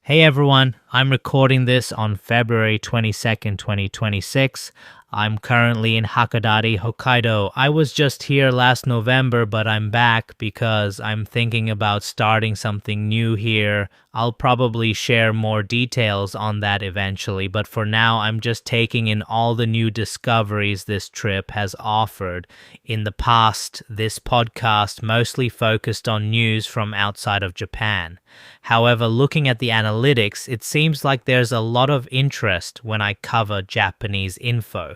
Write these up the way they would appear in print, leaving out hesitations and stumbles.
Hey everyone, I'm recording this on February 22nd, 2026. I'm currently in Hakodate, Hokkaido. I was just here last November, but I'm back because I'm thinking about starting something new here. I'll probably share more details on that eventually, but for now, I'm just taking in all the new discoveries this trip has offered. In the past, this podcast mostly focused on news from outside of Japan. However, looking at the analytics, it seems like there's a lot of interest when I cover Japanese info.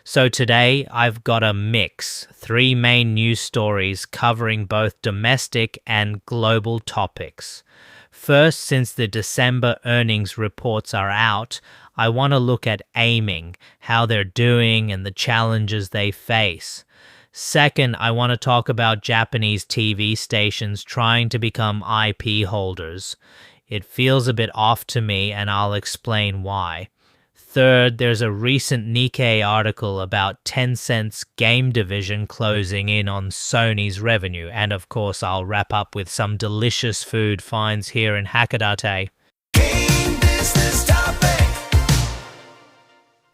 So today, I've got a mix, 3 main news stories covering both domestic and global topics. First, since the December earnings reports are out, I want to look at aiming, how they're doing, and the challenges they face. Second, I want to talk about Japanese TV stations trying to become IP holders. It feels a bit off to me, and I'll explain why. Third, there's a recent Nikkei article about Tencent's game division closing in on Sony's revenue, and of course I'll wrap up with some delicious food finds here in Hakodate. Game business topic.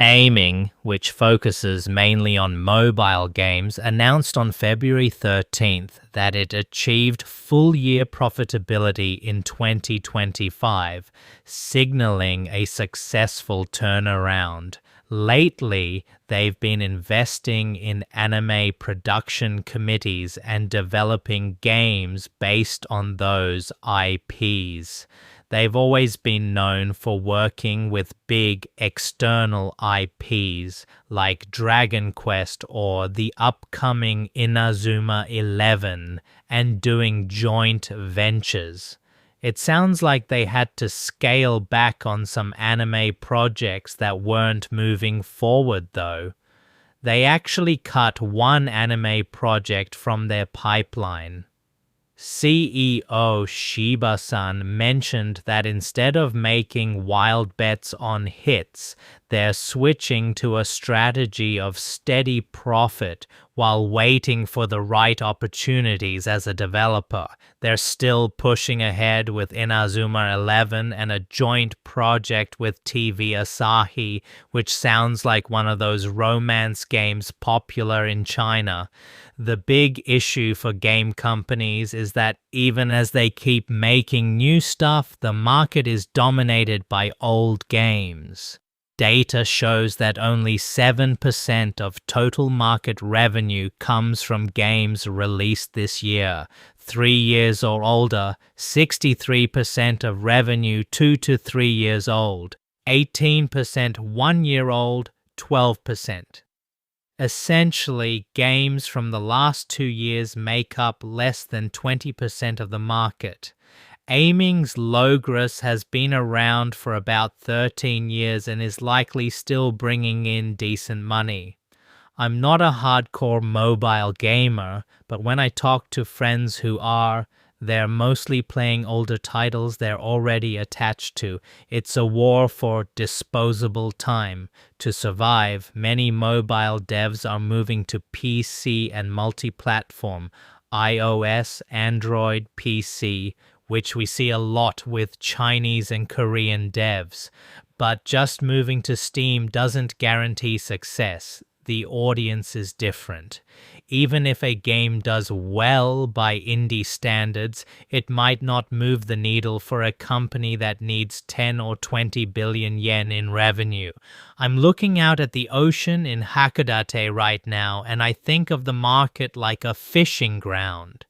Aiming, which focuses mainly on mobile games, announced on February 13th that it achieved full-year profitability in 2025, signaling a successful turnaround. Lately, they've been investing in anime production committees and developing games based on those IPs. They've always been known for working with big external IPs like Dragon Quest or the upcoming Inazuma 11 and doing joint ventures. It sounds like they had to scale back on some anime projects that weren't moving forward though. They actually cut one anime project from their pipeline. CEO Shiba-san mentioned that instead of making wild bets on hits, they're switching to a strategy of steady profit while waiting for the right opportunities as a developer. They're still pushing ahead with Inazuma 11 and a joint project with TV Asahi, which sounds like one of those romance games popular in China. The big issue for game companies is that even as they keep making new stuff, the market is dominated by old games. Data shows that only 7% of total market revenue comes from games released this year. 3 years or older, 63% of revenue 2 to 3 years old, 18% 1 year old, 12%. Essentially, games from the last 2 years make up less than 20% of the market. Aiming's Logros has been around for about 13 years and is likely still bringing in decent money. I'm not a hardcore mobile gamer, but when I talk to friends who are, they're mostly playing older titles they're already attached to. It's a war for disposable time. To survive, many mobile devs are moving to PC and multi-platform, iOS, Android, PC, which we see a lot with Chinese and Korean devs. But just moving to Steam doesn't guarantee success. The audience is different. Even if a game does well by indie standards, it might not move the needle for a company that needs 10 or 20 billion yen in revenue. I'm looking out at the ocean in Hakodate right now, and I think of the market like a fishing ground.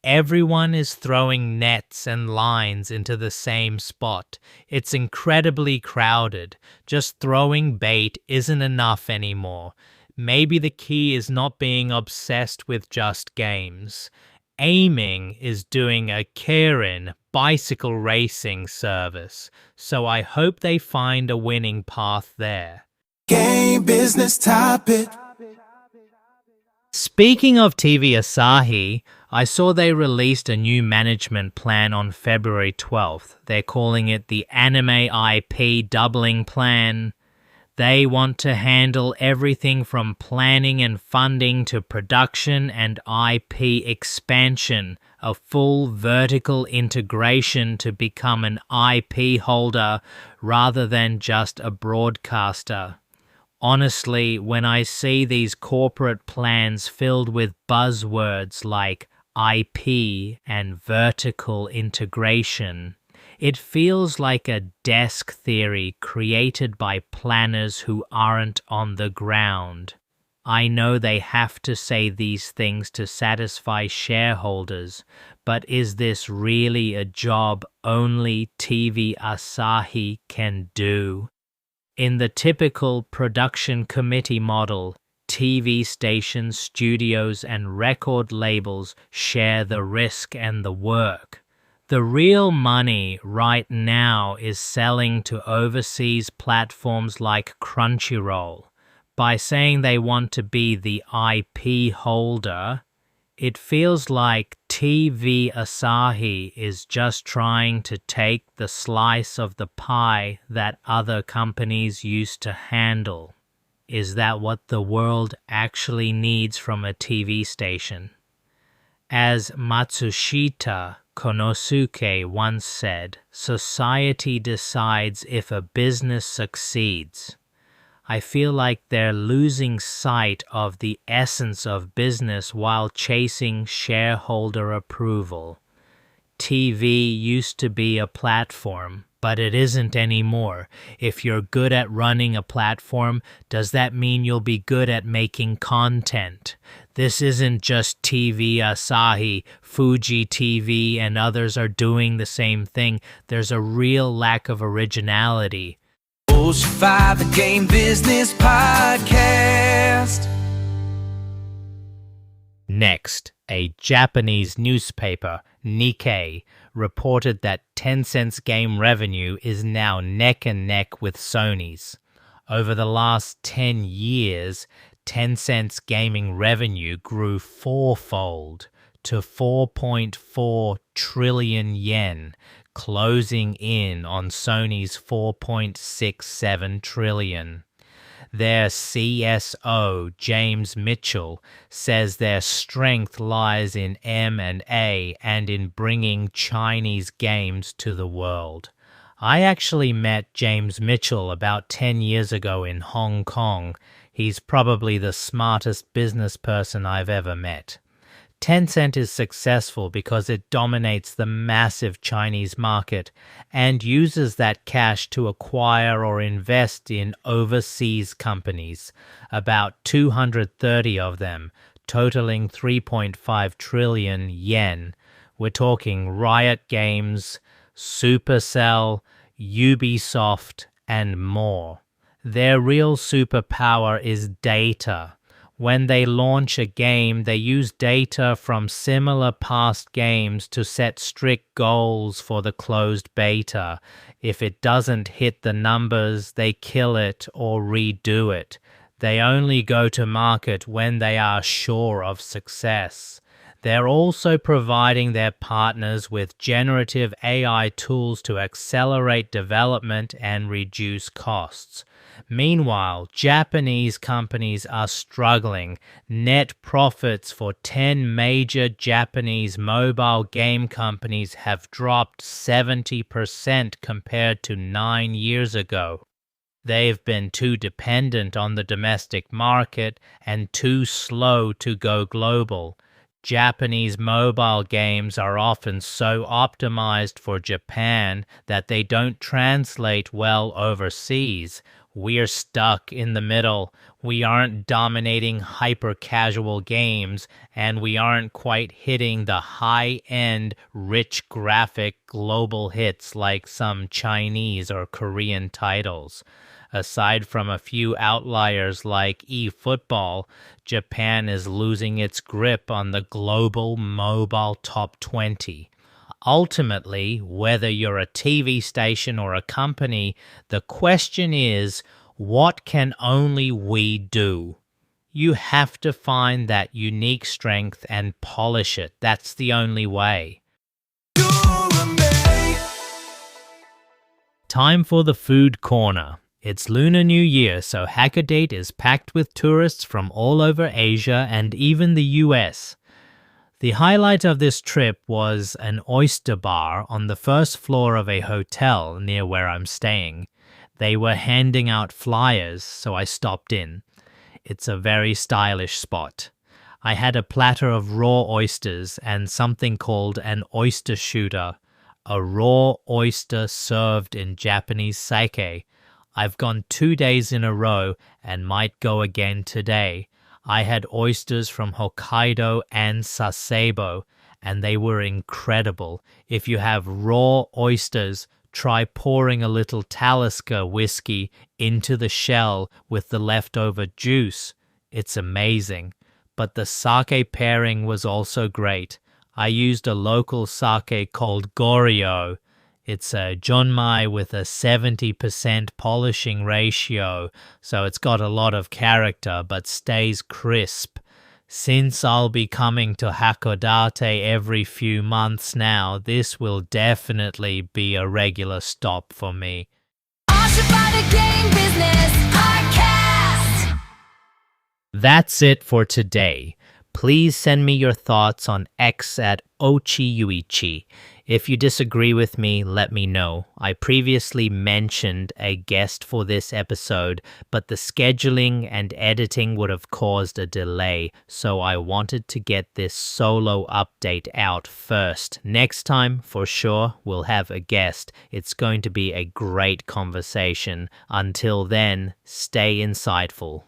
Everyone is throwing nets and lines into the same spot. It's incredibly crowded. Just throwing bait isn't enough anymore. Maybe the key is not being obsessed with just games. Aiming is doing a Kirin bicycle racing service, so I hope they find a winning path there. Game business topic. Speaking of TV Asahi, I saw they released a new management plan on February 12th. They're calling it the Anime IP Doubling Plan. They want to handle everything from planning and funding to production and IP expansion, a full vertical integration to become an IP holder rather than just a broadcaster. Honestly, when I see these corporate plans filled with buzzwords like IP and vertical integration, it feels like a desk theory created by planners who aren't on the ground. I know they have to say these things to satisfy shareholders, but is this really a job only TV Asahi can do? In the typical production committee model, TV stations, studios, and record labels share the risk and the work. The real money right now is selling to overseas platforms like Crunchyroll. By saying they want to be the IP holder, it feels like TV Asahi is just trying to take the slice of the pie that other companies used to handle. Is that what the world actually needs from a TV station? As Matsushita Konosuke once said, society decides if a business succeeds. I feel like they're losing sight of the essence of business while chasing shareholder approval. TV used to be a platform, but it isn't anymore. If you're good at running a platform, does that mean you'll be good at making content? This isn't just TV Asahi, Fuji TV, and others are doing the same thing. There's a real lack of originality. The Game Business Podcast. Next, a Japanese newspaper, Nikkei, reported that Tencent's game revenue is now neck and neck with Sony's. Over the last 10 years, Tencent's gaming revenue grew fourfold to 4.4 trillion yen, closing in on Sony's 4.67 trillion. Their CSO, James Mitchell, says their strength lies in M&A and in bringing Chinese games to the world. I actually met James Mitchell about 10 years ago in Hong Kong. He's probably the smartest business person I've ever met. Tencent is successful because it dominates the massive Chinese market and uses that cash to acquire or invest in overseas companies, about 230 of them, totaling 3.5 trillion yen. We're talking Riot Games, Supercell, Ubisoft, and more. Their real superpower is data. When they launch a game, they use data from similar past games to set strict goals for the closed beta. If it doesn't hit the numbers, they kill it or redo it. They only go to market when they are sure of success. They're also providing their partners with generative AI tools to accelerate development and reduce costs. Meanwhile, Japanese companies are struggling. Net profits for 10 major Japanese mobile game companies have dropped 70% compared to 9 years ago. They've been too dependent on the domestic market and too slow to go global. Japanese mobile games are often so optimized for Japan that they don't translate well overseas. We're stuck in the middle. We aren't dominating hyper-casual games, and we aren't quite hitting the high-end, rich graphic global hits like some Chinese or Korean titles. Aside from a few outliers like eFootball, Japan is losing its grip on the global mobile top 20. Ultimately, whether you're a TV station or a company, the question is, what can only we do? You have to find that unique strength and polish it. That's the only way. Time for the food corner. It's Lunar New Year, so Hakodate is packed with tourists from all over Asia and even the US. The highlight of this trip was an oyster bar on the first floor of a hotel near where I'm staying. They were handing out flyers, so I stopped in. It's a very stylish spot. I had a platter of raw oysters and something called an oyster shooter, a raw oyster served in Japanese sake. I've gone 2 days in a row and might go again today. I had oysters from Hokkaido and Sasebo, and they were incredible. If you have raw oysters, try pouring a little Talisker whiskey into the shell with the leftover juice. It's amazing. But the sake pairing was also great. I used a local sake called Goryeo. It's a Junmai with a 70% polishing ratio, so it's got a lot of character but stays crisp. Since I'll be coming to Hakodate every few months now, this will definitely be a regular stop for me. That's it for today. Please send me your thoughts on X at Ochiyuichi. If you disagree with me, let me know. I previously mentioned a guest for this episode, but the scheduling and editing would have caused a delay, so I wanted to get this solo update out first. Next time, for sure, we'll have a guest. It's going to be a great conversation. Until then, stay insightful.